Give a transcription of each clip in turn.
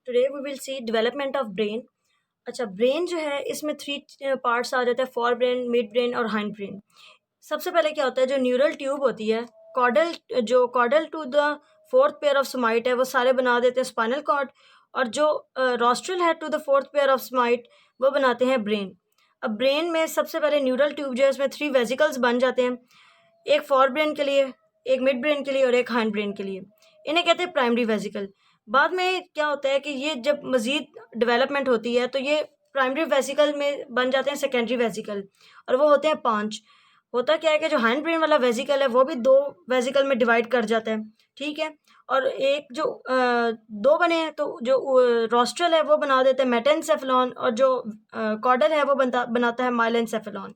Today we will see development of brain. अच्छा, brain जो है इसमें थ्री पार्ट्स आ जाते हैं, फॉर ब्रेन, मिड ब्रेन और हाइंड ब्रेन। सबसे पहले क्या होता है, जो न्यूरल ट्यूब होती है, caudal to the fourth pair of somite है, वो सारे बना देते हैं स्पाइनल कॉर्ड। और जो रॉस्ट्रल है to the fourth pair of somite, वो बनाते हैं ब्रेन। अब ब्रेन में सबसे पहले न्यूरल ट्यूब जो है उसमें थ्री वेजिकल्स बन जाते हैं, एक फॉर ब्रेन के लिए, एक मिड ब्रेन के लिए और एक हाइंड ब्रेन के लिए। इन्हें कहते हैं प्राइमरी वेजिकल। बाद में क्या होता है कि ये जब मज़ीद डेवलपमेंट होती है तो ये प्राइमरी वेसिकल में बन जाते हैं सेकेंडरी वेसिकल, और वो होते हैं 5। होता क्या है कि जो हाइंड ब्रेन वाला वेसिकल है वो भी 2 वेसिकल में डिवाइड कर जाता है, ठीक है। और एक जो 2 बने हैं, तो जो रोस्ट्रल है वो बना देते हैं मेटेनसेफेलॉन, और जो कॉर्डल है वो बनाता है माइलेनसेफेलॉन।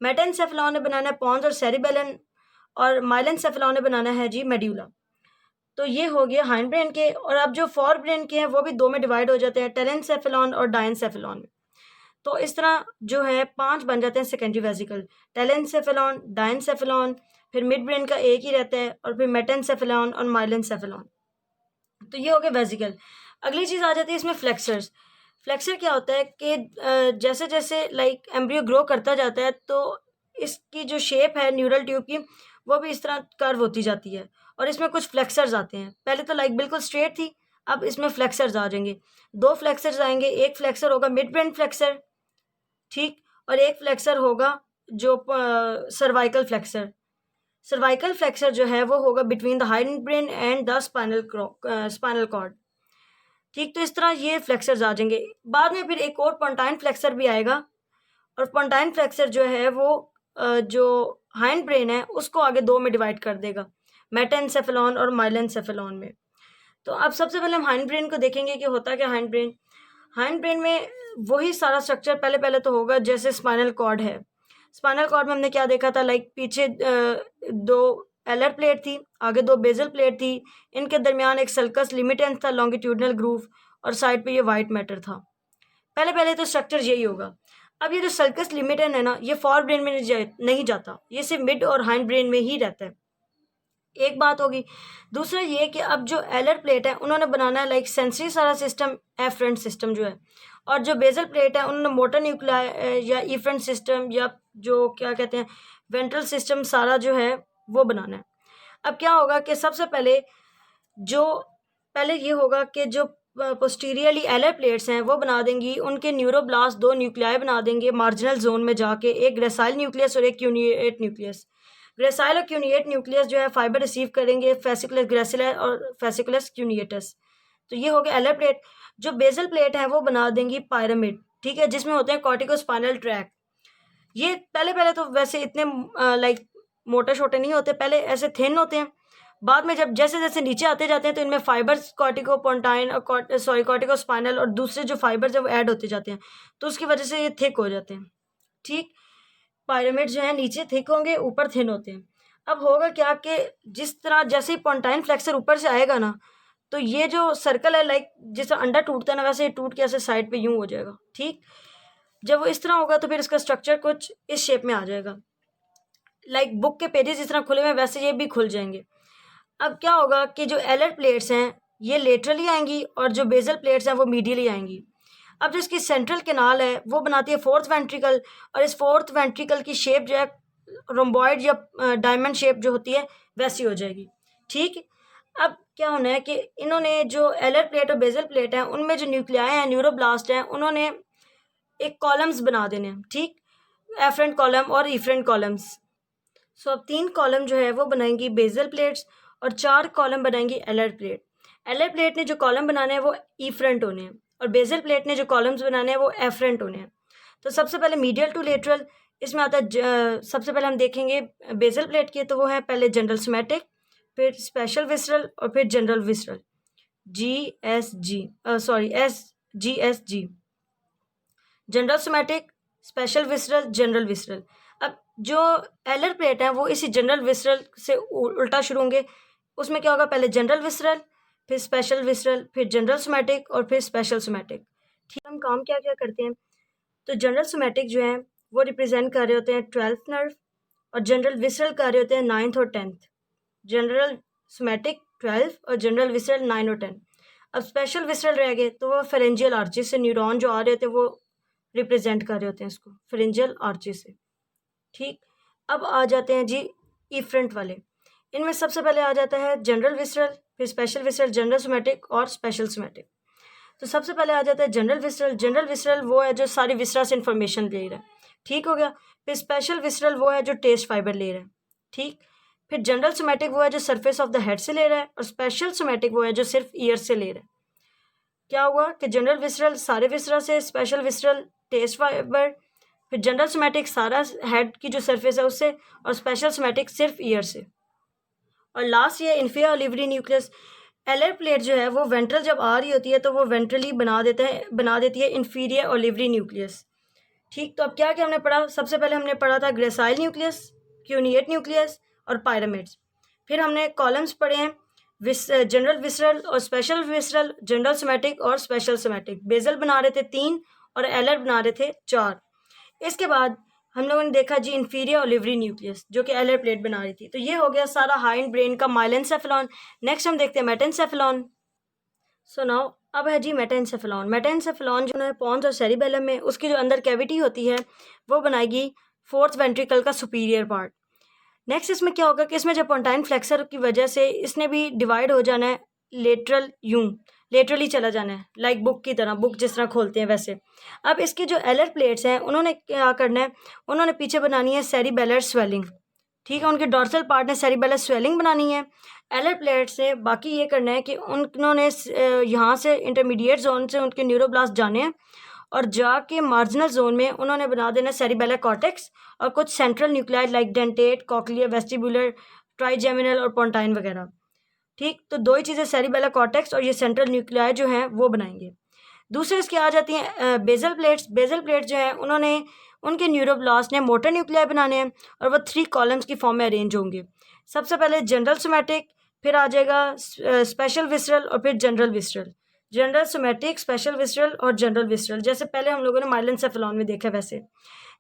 मेटेनसेफेलॉन ने बनाना है पॉन्स और सेरिबेलन, और माइलेनसेफेलॉन ने बनाना है जी मेड्यूला। तो ये हो गया हाइंड ब्रेन के। और अब जो फॉर ब्रेन के हैं वो भी 2 में डिवाइड हो जाते हैं, टेलेनसेफेलॉन और डायनसेफेलॉन में। तो इस तरह जो है 5 बन जाते हैं सेकेंडरी वेसिकल, टेलेनसेफेलॉन, डायनसेफेलॉन, फिर मिड ब्रेन का एक ही रहता है, और फिर मेटेनसेफेलॉन और माइलेनसेफेलॉन। तो ये हो गया वेसिकल। अगली चीज़ आ जाती है इसमें फ्लेक्सर्स। फ्लेक्सर क्या होता है कि जैसे जैसे लाइक एम्ब्रियो ग्रो करता जाता है तो इसकी जो शेप है न्यूरल ट्यूब की, वो भी इस तरह कर्व होती जाती है, और इसमें कुछ फ्लेक्सर्स आते हैं। पहले तो लाइक बिल्कुल स्ट्रेट थी, अब इसमें फ्लेक्सर्स आ जाएंगे। 2 फ्लेक्सर्स आएंगे, एक फ्लेक्सर होगा मिड ब्रेन फ्लेक्सर, ठीक, और एक फ्लेक्सर होगा जो सर्वाइकल फ्लेक्सर। सर्वाइकल फ्लेक्सर जो है वो होगा between the hind brain and the spinal cord, ठीक। तो इस तरह ये फ्लेक्सर्स आ जाएंगे। बाद में फिर एक और पोंटाइन फ्लेक्सर भी आएगा, और पोंटाइन फ्लेक्सर जो है वो जो हाइंड ब्रेन है उसको आगे 2 में डिवाइड कर देगा, मेटेनसेफेलॉन और माइलेनसेफेलॉन में। तो अब सबसे पहले हम हाइंड ब्रेन को देखेंगे कि होता क्या हाइंड ब्रेन में वही सारा स्ट्रक्चर पहले पहले तो होगा जैसे स्पाइनल कॉर्ड है। स्पाइनल कॉर्ड में हमने क्या देखा था, लाइक पीछे 2 एलर प्लेट थी, आगे 2 बेजल प्लेट थी, इनके दरमियान एक सल्कस लिमिटेंस था, लॉन्गिट्यूडनल ग्रूव, और साइड पे ये वाइट मैटर था। पहले पहले तो स्ट्रक्चर यही होगा। अब ये जो सल्कस लिमिटेंस है ना, ये फॉर ब्रेन में नहीं जाता, ये सिर्फ मिड और हाइंड ब्रेन में ही रहता है। एक बात होगी। दूसरा ये कि अब जो एलर प्लेट है उन्होंने बनाना है लाइक सेंसरी सारा सिस्टम, एफरेंट सिस्टम जो है, और जो बेजल प्लेट है उन्होंने मोटर न्यूक्लियाई या इफरेंट सिस्टम, या जो क्या कहते हैं वेंट्रल सिस्टम, सारा जो है वो बनाना है। अब क्या होगा कि सबसे पहले ये होगा कि जो पोस्टीरियरली एलर प्लेट्स हैं वो बना देंगी, उनके न्यूरोब्लास्ट 2 न्यूक्लियाई बना देंगे मार्जिनल जोन में जाके, एक ग्रेसाइल न्यूक्लियस और एक क्यूनिएट न्यूक्लियस। ग्रेसाइल और क्यूनिएट न्यूक्लियस जो है फाइबर रिसीव करेंगे, फेसिकुलस ग्रेसिलर और फेसिकुलस क्यूनिएटस। तो ये हो गया एलर प्लेट। जो बेजल प्लेट है वो बना देंगी पायरामिड, ठीक है, जिसमें होते हैं कॉर्टिकोस्पाइनल ट्रैक। ये पहले पहले तो वैसे इतने लाइक मोटे छोटे नहीं होते, पहले ऐसे थिन होते हैं। बाद में जब जैसे जैसे नीचे आते जाते हैं तो इनमें फाइबर्स कॉर्टिकोपोंटाइन और कॉर्टिकोस्पाइनल और दूसरे जो फाइबर्स है वो ऐड होते जाते हैं, तो उसकी वजह से ये थिक हो जाते हैं, ठीक। पायरामिड जो है नीचे थिक होंगे, ऊपर थिन होते हैं। अब होगा क्या कि जिस तरह जैसे ही पोंटाइन फ्लेक्सर ऊपर से आएगा ना, तो ये जो सर्कल है लाइक जिस तरह अंडा टूटता है ना, वैसे टूट के ऐसे साइड पे यूं हो जाएगा, ठीक। जब वो इस तरह होगा तो फिर इसका स्ट्रक्चर कुछ इस शेप में आ जाएगा, लाइक बुक के पेजेस जिस तरह खुले हुए वैसे ये भी खुल जाएंगे। अब क्या होगा कि जो एलर प्लेट्स हैं ये लेटरली आएंगी, और जो बेजल प्लेट्स हैं वो मीडियली आएंगी। अब जो इसकी सेंट्रल कैनाल है वो बनाती है 4th वेंट्रिकल, और इस 4th वेंट्रिकल की शेप जो है रोम्बॉइड या डायमंड शेप जो होती है वैसी हो जाएगी, ठीक। अब क्या होना है कि इन्होंने जो एलर प्लेट और बेजल प्लेट हैं उनमें जो न्यूक्लियाई हैं, न्यूरोब्लास्ट हैं, उन्होंने एक कॉलम्स बना देने हैं, ठीक, एफरेंट कॉलम और इफरेंट कॉलम्स। सो अब 3 कॉलम जो है वो बनाएंगी बेजल प्लेट्स, और 4 कॉलम बनाएंगी एलर प्लेट। एलर प्लेट ने जो कॉलम बनाने हैं वो इफरेंट होने हैं, और बेजल प्लेट ने जो कॉलम्स बनाने हैं वो एफरेंट होने हैं। तो सबसे पहले मीडियल टू लेटरल इसमें आता है। सबसे पहले हम देखेंगे बेजल प्लेट की, तो वो है पहले जनरल सोमैटिक, फिर स्पेशल विसरल, और फिर general visceral, SGSG। General somatic, special visceral, general visceral. अब जो एलर प्लेट है वो इसी जनरल विसरल से उल्टा शुरू होंगे। उसमें क्या होगा, पहले जनरल विसरल, फिर स्पेशल विसरल, फिर जनरल सोमैटिक, और फिर स्पेशल सोमैटिक, ठीक। हम काम क्या क्या करते हैं, तो जनरल सोमैटिक जो है वो रिप्रेजेंट कर रहे होते हैं 12th नर्व, और जनरल विसरल कर रहे होते हैं 9th और 10th। जनरल सोमैटिक 12 और जनरल विसरल 9 और 10। अब स्पेशल विसरल रह गए तो वो फेरेंजियल आर्चेस से न्यूरॉन जो आ रहे थे वो रिप्रेजेंट कर रहे होते हैं इसको फेरेंजियल आर्चेस से। ठीक, अब आ जाते हैं जी इफ्रंट वाले। इनमें सबसे पहले आ जाता है जनरल विसरल, फिर स्पेशल विसरल, जनरल सोमैटिक और स्पेशल सोमैटिक। तो सबसे पहले आ जाता है जनरल विसरल। जनरल विसरल वो है जो सारी विसरा से इंफॉर्मेशन ले रहा है, ठीक हो गया। फिर स्पेशल विसरल वो है जो टेस्ट फाइबर ले रहा है, ठीक। फिर जनरल सोमैटिक वो है जो सरफेस ऑफ द हेड से ले रहा है, और स्पेशल सोमैटिक वो है जो सिर्फ ईयर से ले रहा है। क्या हुआ कि जनरल विसरल सारे विसरा से, स्पेशल विसरल टेस्ट फाइबर, फिर जनरल सोमैटिक सारा हेड की जो सरफेस है उससे, और स्पेशल सोमैटिक सिर्फ ईयर से। और लास्ट ये इन्फीरियर ओलिवरी न्यूक्लियस। एलर प्लेट जो है वो वेंट्रल जब आ रही होती है तो वो वेंट्रली बना देती है इन्फीरियर ओलिवरी न्यूक्लियस, ठीक। तो अब क्या क्या हमने पढ़ा, सबसे पहले हमने पढ़ा था ग्रेसाइल न्यूक्लियस, क्यूनिएट न्यूक्लियस और पायरामिड्स। फिर हमने कॉलम्स पढ़े हैं जनरल विसरल और स्पेशल विसरल, जनरल सोमैटिक और स्पेशल सोमैटिक। बेजल बना रहे थे 3 और एलर बना रहे थे 4। इसके बाद हम लोगों ने देखा जी इन्फीरियर ओलिवरी न्यूक्लियस जो कि एलर प्लेट बना रही थी। तो ये हो गया सारा हाइंड ब्रेन का माइलेंसेफेलॉन। नेक्स्ट हम देखते हैं मेटेंसेफेलॉन। सो नाउ अब है जी मेटेंसेफेलॉन। मेटेंसेफेलॉन जो है पॉन्स और सेरिबेलम में उसकी जो अंदर कैविटी होती है वो बनाएगी फोर्थ वेंट्रिकल का सुपीरियर पार्ट। नेक्स्ट इसमें क्या होगा कि इसमें जब पोंटाइन फ्लेक्सर की वजह से इसने भी डिवाइड हो जाना है लेटरली चला जाना है, लाइक बुक की तरह, बुक जिस तरह खोलते हैं वैसे। अब इसके जो एलर प्लेट्स हैं उन्होंने क्या करना है, उन्होंने पीछे बनानी है सेरिबेलर स्वेलिंग, ठीक है। उनके डॉर्सल पार्ट ने सेरिबेलर स्वेलिंग बनानी है। एलर प्लेट से बाकी ये करना है कि उन्होंने यहाँ से इंटरमीडिएट जोन से उनके न्यूरोब्लास्ट जाने हैं और जाके मार्जिनल जोन में उन्होंने बना देना सेरिबेलर कॉर्टेक्स और कुछ central nuclide like dentate, cochlear, vestibular, trigeminal और पोंटाइन वगैरह, ठीक। तो 2 ही चीज़ें सेरिबेलर कॉर्टेक्स और ये सेंट्रल न्यूक्लियाइड जो हैं वो बनाएंगे। दूसरे इसके आ जाती हैं बेजल प्लेट्स। बेजल प्लेट जो है उन्होंने उनके न्यूरोब्लास्ट ने मोटर न्यूक्लियाई बनाने हैं और वो 3 कॉलम्स की फॉर्म में अरेंज होंगे। सबसे पहले जनरल सोमैटिक, फिर आ जाएगा स्पेशल विसरल और फिर general visceral. General somatic, special visceral और जनरल विसरल, जैसे पहले हम लोगों ने माइलेंसेफेलॉन में देखा वैसे।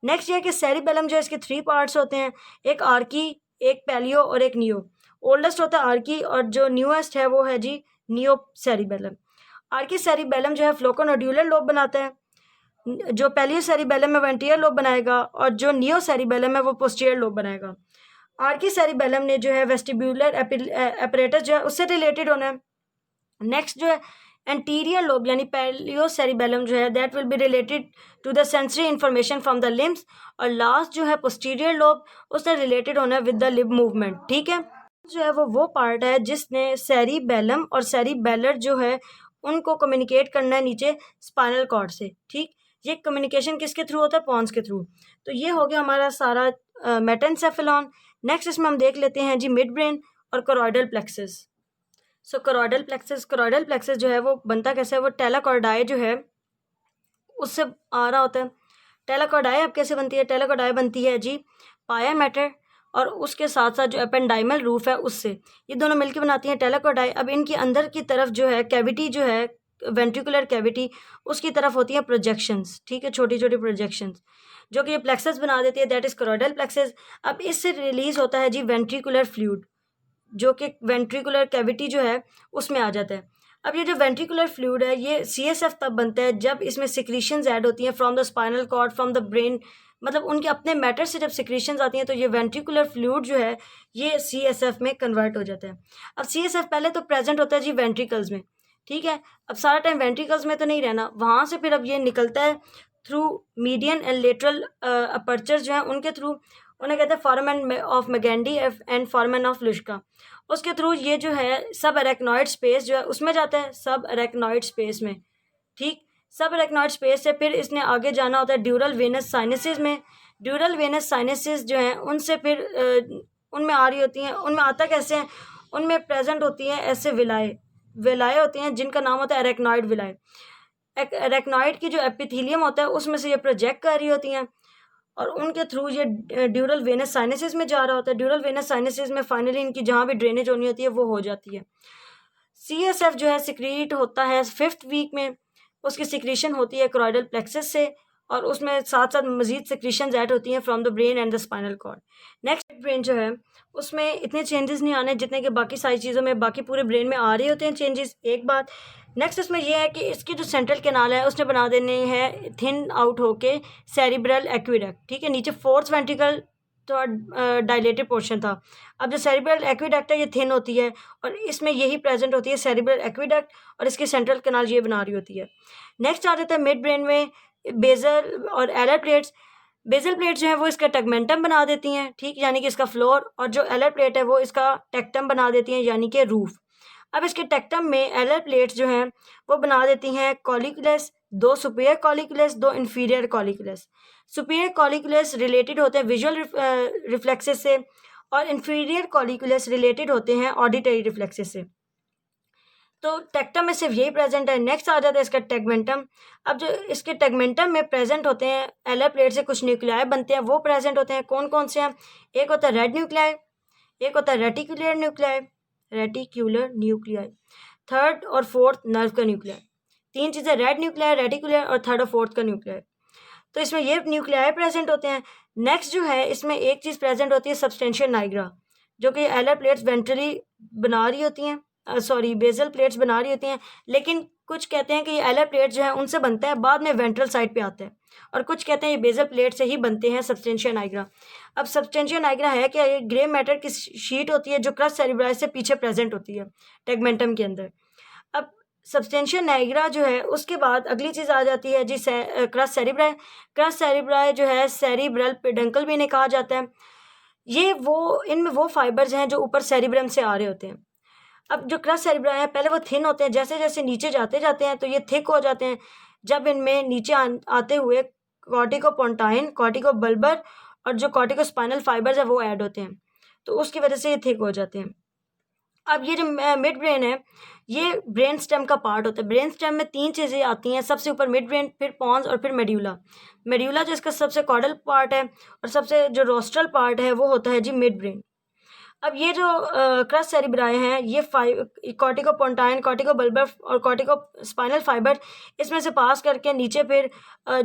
नेक्स्ट ये है कि सेरिबेलम जो है इसके 3 पार्ट्स होते हैं, एक आर्की, एक पैलियो और एक नियो। ओल्डेस्ट होता है आर्की और जो न्यूएस्ट है वो है जी नियो सेरिबेलम। आर्की सेरिबेलम जो है फ्लोकोनोड्यूलर लोब बनाता है, जो पैलियो सेरिबेलम है वो एंटीरियर लोब बनाएगा और जो नियो सेरिबेलम है वो पोस्टीरियर लोब बनाएगा। आर्की सेरिबेलम ने जो है वेस्टिब्यूलर एपरेटस जो है उससे रिलेटेड होना है। नेक्स्ट जो है एंटीरियर लोब यानी पैलियो सेरिबेलम जो है that will be related to the sensory information from the limbs, और लास्ट जो है पोस्टीरियर लोब उससे रिलेटेड होना है विद द लिब मूवमेंट, ठीक है। जो है वो पार्ट है जिसने सेरिबेलम और सेरिबेलर जो है उनको कम्युनिकेट करना है नीचे स्पाइनल कॉर्ड से, ठीक। ये कम्युनिकेशन किसके थ्रू होता है, पॉन्स के थ्रू। तो ये हो गया हमारा सारा मेटेंसेफेलॉन। नेक्स्ट इसमें हम देख लेते हैं जी मिड ब्रेन और कोरोइडल प्लेक्सस। सो कोरोइडल प्लेक्सस जो है वो बनता कैसे है, वो टेलाकॉर्डाई जो है उससे आ रहा होता है। टेलाकॉर्डाई अब कैसे बनती है, टेलाकॉर्डाई बनती है जी पाया मैटर और उसके साथ साथ जो एपेंडाइमल रूफ है उससे, ये दोनों मिलकर बनाती हैं टेलाकॉर्डाई। अब इनकी अंदर की तरफ जो है कैविटी जो है वेंट्रिकुलर कैविटी उसकी तरफ होती हैं प्रोजेक्शंस, ठीक है, छोटी छोटी प्रोजेक्शंस जो कि ये प्लेक्सस बना देती है, दैट इज कोरोइडल प्लेक्सस। अब इससे रिलीज होता है जी वेंट्रिकुलर फ्लूइड जो कि वेंट्रिकुलर कैविटी जो है उसमें आ जाता है। अब ये जो वेंट्रिकुलर फ्लूइड है ये CSF तब बनता है जब इसमें सिक्रीशंस ऐड होती हैं from the spinal cord, from the brain, मतलब उनके अपने मैटर से जब सिक्रीशंस आती हैं तो ये वेंट्रिकुलर फ्लूइड जो है ये CSF में कन्वर्ट हो जाता है। अब CSF पहले तो प्रेजेंट होता है जी वेंट्रिकल्स में, ठीक है। अब सारा टाइम वेंट्रिकल्स में तो नहीं रहना, वहाँ से फिर अब ये निकलता है through median and lateral aperture जो है उनके थ्रू, उन्हें कहते हैं foramen of मैगेंडी and foramen of Luschka. उसके थ्रू ये जो है सब एरेक्नॉइड स्पेस जो है उसमें जाता है, सब एरेक्नॉइड स्पेस में, ठीक। सब एरेक्नॉइड स्पेस से फिर इसने आगे जाना होता है ड्यूरल वेनस साइनसेस में। ड्यूरल वेनस साइनसेस जो हैं उनसे फिर उनमें आ रही होती हैं, उनमें आता कैसे हैं, उनमें प्रेजेंट होती हैं ऐसे विलाए होती हैं जिनका नाम होता है एरेक्नॉइड विलाए। एरेक्नॉइड की जो एपिथेलियम होता है उसमें से ये प्रोजेक्ट कर रही होती हैं और उनके थ्रू ये ड्यूरल वेनस साइनसेस में जा रहा होता है। ड्यूरल वेनस साइनसेस में फाइनली इनकी जहाँ भी ड्रेनेज होनी होती है वो हो जाती है। CSF जो है सिक्रीट होता है 5th वीक में, उसकी सिक्रीशन होती है कोरोइडल प्लेक्सस से और उसमें साथ साथ मजीद सिक्रीशंस ऐड होती हैं from the brain and the spinal cord. Next brain जो है उसमें इतने चेंजेस नहीं आने जितने कि बाकी सारी चीज़ों में, बाकी पूरे ब्रेन में आ रहे होते हैं चेंजेस, एक बात। नेक्स्ट इसमें यह है कि इसकी जो सेंट्रल कैनाल है उसने बना देने हैं थिन आउट होके सेरिब्रल एक्विडक्ट, ठीक है। नीचे फोर्थ वेंट्रिकल तो डायलेटेड पोर्शन था, अब जो सेरिब्रल एक्विडक्ट है ये थिन होती है और इसमें यही प्रेजेंट होती है सेरिब्रल एक्विडक्ट, और इसकी सेंट्रल कैनाल ये बना रही होती है। नेक्स्ट आ जाता है मिड ब्रेन में बेजल और एलर प्लेट्स। बेजल प्लेट जो है वो इसका टेगमेंटम बना देती हैं, ठीक, यानी कि इसका फ्लोर, और जो एलर प्लेट है वो इसका टेक्टम बना देती हैं, यानी कि रूफ। अब इसके टेक्टम में एलर प्लेट्स जो हैं वो बना देती हैं कॉलिकुलस, दो सुपीरियर कॉलिकुलस, दो inferior colliculus. Superior colliculus related होते हैं विजुअल रिफ्लेक्सेस से, और इंफीरियर कॉलिकुलस रिलेटेड होते हैं ऑडिटरी रिफ्लेक्सेस से। तो टेक्टम में सिर्फ यही प्रेजेंट है। नेक्स्ट आ जाता है इसका टेगमेंटम। अब जो इसके टेगमेंटम में प्रेजेंट होते हैं एलर प्लेट से कुछ न्यूक्लियाई बनते हैं, वो प्रेजेंट होते हैं। कौन कौन से हैं? एक होता है रेड न्यूक्लियाई, एक होता है reticular nuclei, reticular nuclei, third और फोर्थ नर्व का न्यूक्लियाई। तीन चीज़ें, रेड न्यूक्लियाई, रेटिकुलर और थर्ड और फोर्थ का न्यूक्लियाई। तो इसमें ये न्यूक्लियाई प्रेजेंट होते हैं। नेक्स्ट जो है इसमें एक चीज़ प्रेजेंट होती है सब्सटेंशियल नाइग्रा, जो कि एलर प्लेट्स वेंट्रली बना रही होती हैं, बेजल प्लेट्स बना रही होती हैं, लेकिन कुछ कहते हैं कि ये एलर प्लेट जो है उनसे बनता है, बाद में वेंट्रल साइड पे आता है, और कुछ कहते हैं ये बेजल प्लेट से ही बनते हैं सब्सटेंशियल नाइग्रा। अब सब्सटेंशियल नाइग्रा है क्या? ये ग्रे मैटर की शीट होती है जो क्रस्ट सेरिब्राई से पीछे प्रेजेंट होती है टेगमेंटम के अंदर। अब सब्सटेंशियल नाइग्रा जो है उसके बाद अगली चीज़ आ जाती है जी क्रस्ट सेरिब्राई। क्रस्ट सेरिब्राई जो है सेरिब्रल पेडंकल भी इन्हें कहा जाता है। ये वो इनमें वो फाइबर्स हैं जो ऊपर सेरिब्रम से आ रहे होते हैं। अब जो क्रस्ट सेरिब्राई है पहले वो थिन होते हैं, जैसे जैसे नीचे जाते जाते हैं तो ये थिक हो जाते हैं। जब इनमें नीचे आते हुए कॉर्टिकोपोंटाइन, कॉर्टिकोबल्बर और जो कॉर्टिकोस्पाइनल फाइबर्स है वो ऐड होते हैं, तो उसकी वजह से ये थिक हो जाते हैं। अब ये जो मिड ब्रेन है ये ब्रेन स्टेम का पार्ट होता है। ब्रेन स्टेम में तीन चीज़ें आती हैं, सबसे ऊपर मिड ब्रेन, फिर पॉन्स और फिर मेड्यूला। मेड्यूला जो इसका सबसे कॉडल पार्ट है और सबसे जो रोस्ट्रल पार्ट है वो होता है जी मिड ब्रेन। अब ये जो क्रस्ट सेरिब्राई हैं ये कॉर्टिकोपोंटाइन, कॉर्टिकोबल्बर और कॉर्टिकोस्पाइनल फाइबर इसमें से पास करके नीचे फिर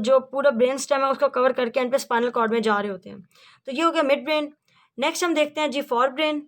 जो पूरा ब्रेन स्टेम है उसको कवर करके एंड पे स्पाइनल कॉर्ड में जा रहे होते हैं। तो ये हो गया मिड ब्रेन। नेक्स्ट हम देखते हैं जी फॉर ब्रेन।